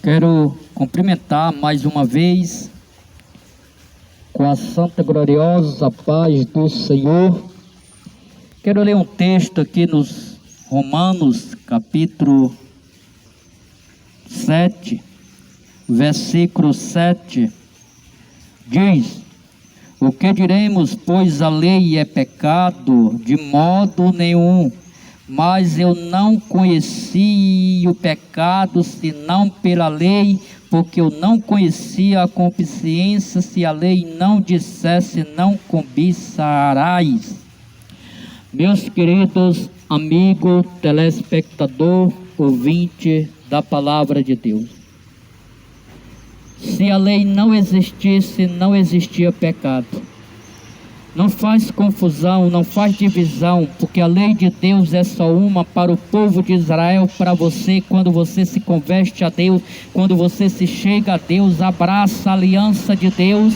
Quero cumprimentar mais uma vez com a santa gloriosa paz do Senhor. Quero ler um texto aqui nos Romanos, capítulo 7, versículo 7. Diz: o que diremos, pois a lei é pecado? De modo nenhum. Mas eu não conheci o pecado senão pela lei, porque eu não conhecia a consciência se a lei não dissesse: não cobiçarás. Meus queridos amigos, telespectador, ouvinte da palavra de Deus, se a lei não existisse, não existia pecado. Não faz confusão, não faz divisão, porque a lei de Deus é só uma para o povo de Israel, para você. Quando você se converte a Deus, quando você se chega a Deus, abraça a aliança de Deus,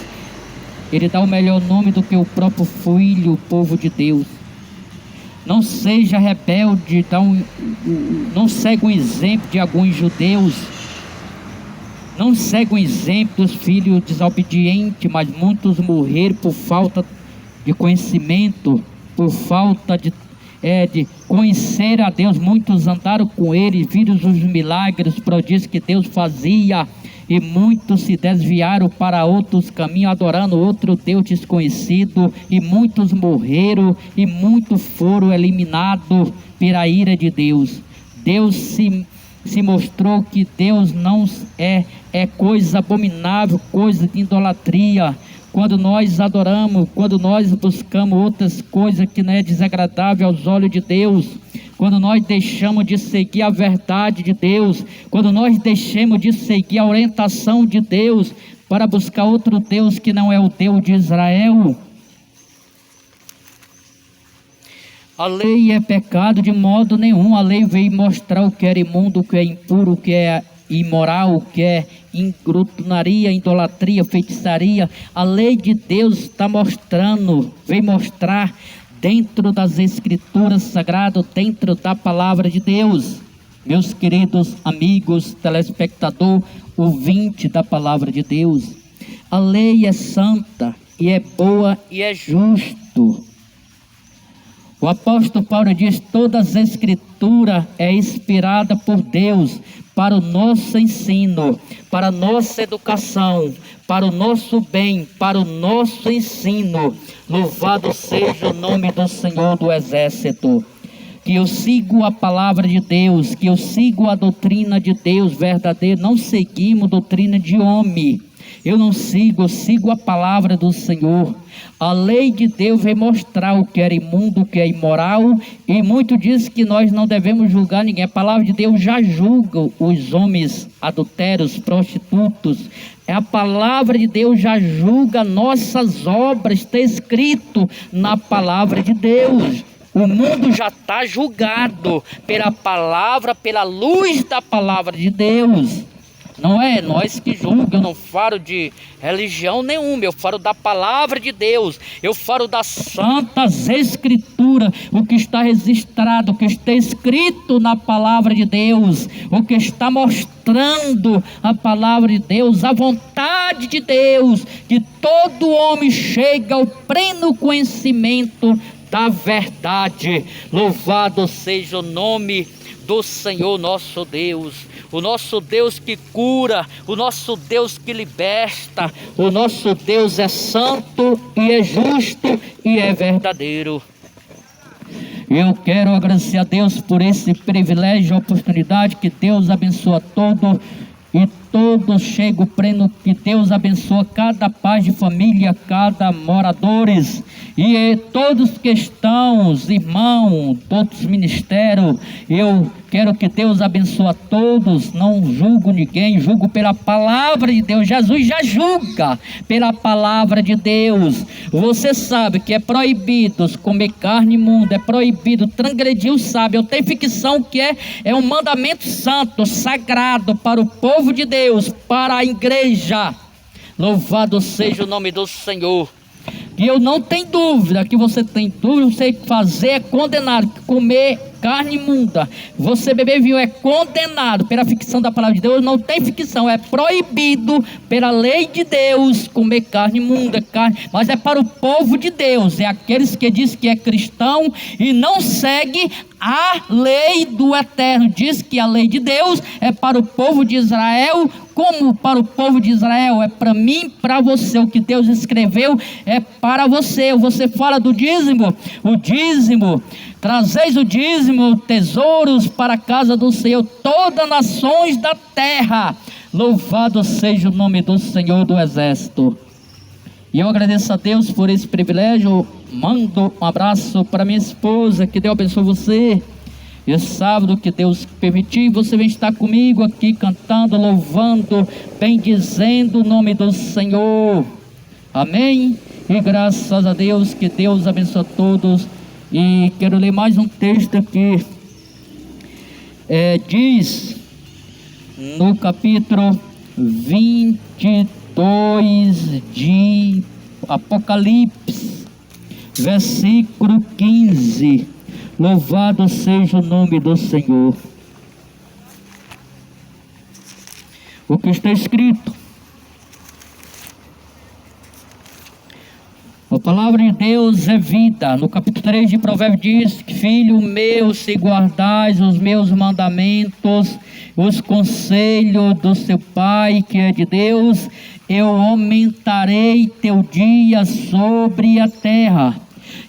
Ele dá o melhor nome do que o próprio Filho, o povo de Deus. Não seja rebelde, não segue o exemplo de alguns judeus. Não segue o exemplo dos filhos desobedientes, mas muitos morreram por falta de conhecimento, por falta de conhecer a Deus. Muitos andaram com Ele, viram os milagres, prodígios que Deus fazia, e muitos se desviaram para outros caminhos, adorando outro Deus desconhecido, e muitos morreram, e muitos foram eliminados pela ira de Deus. Deus se mostrou que Deus não é coisa abominável, coisa de idolatria. Quando nós adoramos, quando nós buscamos outras coisas que não é desagradável aos olhos de Deus, quando nós deixamos de seguir a verdade de Deus, quando nós deixamos de seguir a orientação de Deus para buscar outro Deus que não é o Deus de Israel, a lei é pecado de modo nenhum. A lei veio mostrar o que era imundo, o que é impuro, o que é imoral, o que é inglutonaria, idolatria, feitiçaria. A lei de Deus está mostrando, veio mostrar dentro das escrituras sagradas, dentro da palavra de Deus. Meus queridos amigos, telespectador, ouvinte da palavra de Deus, a lei é santa e é boa e é justo. O apóstolo Paulo diz: toda a escritura é inspirada por Deus para o nosso ensino, para a nossa educação, para o nosso bem, para o nosso ensino. Louvado seja o nome do Senhor do Exército. Que eu sigo a palavra de Deus, que eu sigo a doutrina de Deus verdadeira. Não seguimos doutrina de homem. Eu não sigo, eu sigo a palavra do Senhor. A lei de Deus vem mostrar o que é imundo, o que é imoral, e muito diz que nós não devemos julgar ninguém. A palavra de Deus já julga os homens adultérios, prostitutos. A palavra de Deus já julga nossas obras, está escrito na palavra de Deus. O mundo já está julgado pela palavra, pela luz da palavra de Deus. Não é nós que julgamos. Eu não falo de religião nenhuma, eu falo da palavra de Deus, eu falo das santas escrituras, o que está registrado, o que está escrito na palavra de Deus, o que está mostrando a palavra de Deus, a vontade de Deus, que todo homem chegue ao pleno conhecimento da verdade. Louvado seja o nome do Senhor nosso Deus, o nosso Deus que cura, o nosso Deus que liberta. O nosso Deus é santo e é justo e é verdadeiro. Eu quero agradecer a Deus por esse privilégio e oportunidade. Que Deus abençoe todos e todos chegam pleno. Que Deus abençoe cada pai de família, cada moradores, e todos que estão, os irmãos, todos os ministérios. Eu quero que Deus abençoe a todos. Não julgo ninguém, julgo pela palavra de Deus. Jesus já julga pela palavra de Deus. Você sabe que é proibido comer carne imunda, é proibido transgredir o sábio. Eu tenho ficção que é um mandamento santo, sagrado para o povo de Deus, para a igreja. Louvado seja o nome do Senhor. E eu não tenho dúvida que você tem dúvida. Você fazer é condenar. Comer carne imunda. Você beber vinho é condenado pela ficção da palavra de Deus. Não tem ficção, é proibido pela lei de Deus comer carne imunda, mas é para o povo de Deus, é aqueles que diz que é cristão e não segue a lei do Eterno. Diz que a lei de Deus é para o povo de Israel, como para o povo de Israel, é para mim, para você. O que Deus escreveu é para você. Você fala do dízimo, o dízimo, trazeis o dízimo, tesouros para a casa do Senhor, todas as nações da terra. Louvado seja o nome do Senhor do Exército. E eu agradeço a Deus por esse privilégio. Mando um abraço para minha esposa, que Deus abençoe você. E sábado que Deus permitir, você vem estar comigo aqui cantando, louvando, bendizendo o nome do Senhor. Amém? E graças a Deus, que Deus abençoe a todos. E quero ler mais um texto aqui. Diz no capítulo 22 de Apocalipse, versículo 15. Louvado seja o nome do Senhor. O que está escrito? A palavra de Deus é vida. No capítulo 3 de Provérbios diz: filho meu, se guardais os meus mandamentos, os conselhos do seu pai, que é de Deus, eu aumentarei teu dia sobre a terra.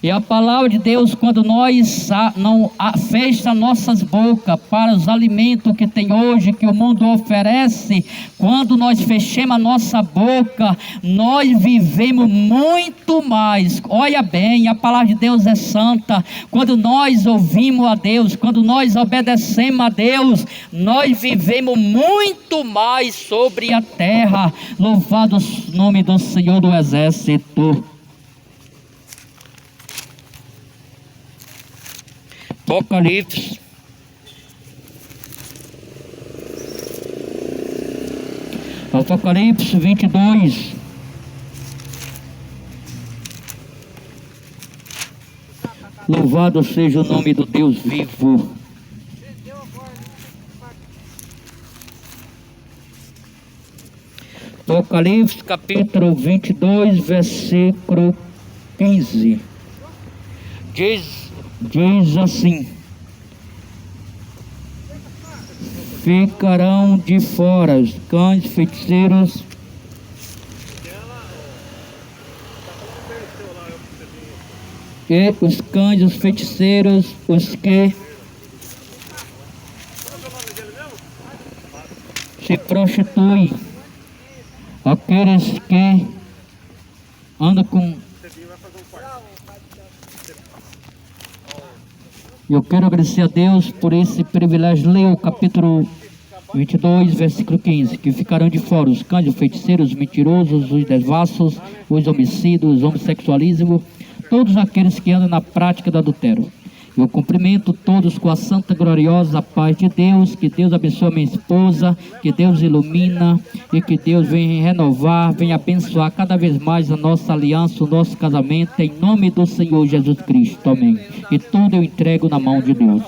E a palavra de Deus, quando nós não fecha nossas bocas para os alimentos que tem hoje, que o mundo oferece, quando nós fechamos a nossa boca, nós vivemos muito mais. Olha bem, a palavra de Deus é santa. Quando nós ouvimos a Deus, quando nós obedecemos a Deus, nós vivemos muito mais sobre a terra. Louvado o nome do Senhor do Exército. Apocalipse, Apocalipse 22. Louvado seja o nome do Deus vivo. Apocalipse capítulo 22, versículo 15. Diz assim: ficarão de fora os cães feiticeiros e os cães, os feiticeiros, os que se prostituem, aqueles que andam com... Eu quero agradecer a Deus por esse privilégio. Leia o capítulo 22, versículo 15. Que ficarão de fora os cães, os feiticeiros, os mentirosos, os devassos, os homicidas, os homossexualismos, todos aqueles que andam na prática do adultério. Eu cumprimento todos com a santa gloriosa paz de Deus. Que Deus abençoe a minha esposa, que Deus ilumina e que Deus venha renovar, venha abençoar cada vez mais a nossa aliança, o nosso casamento, em nome do Senhor Jesus Cristo. Amém. E tudo eu entrego na mão de Deus.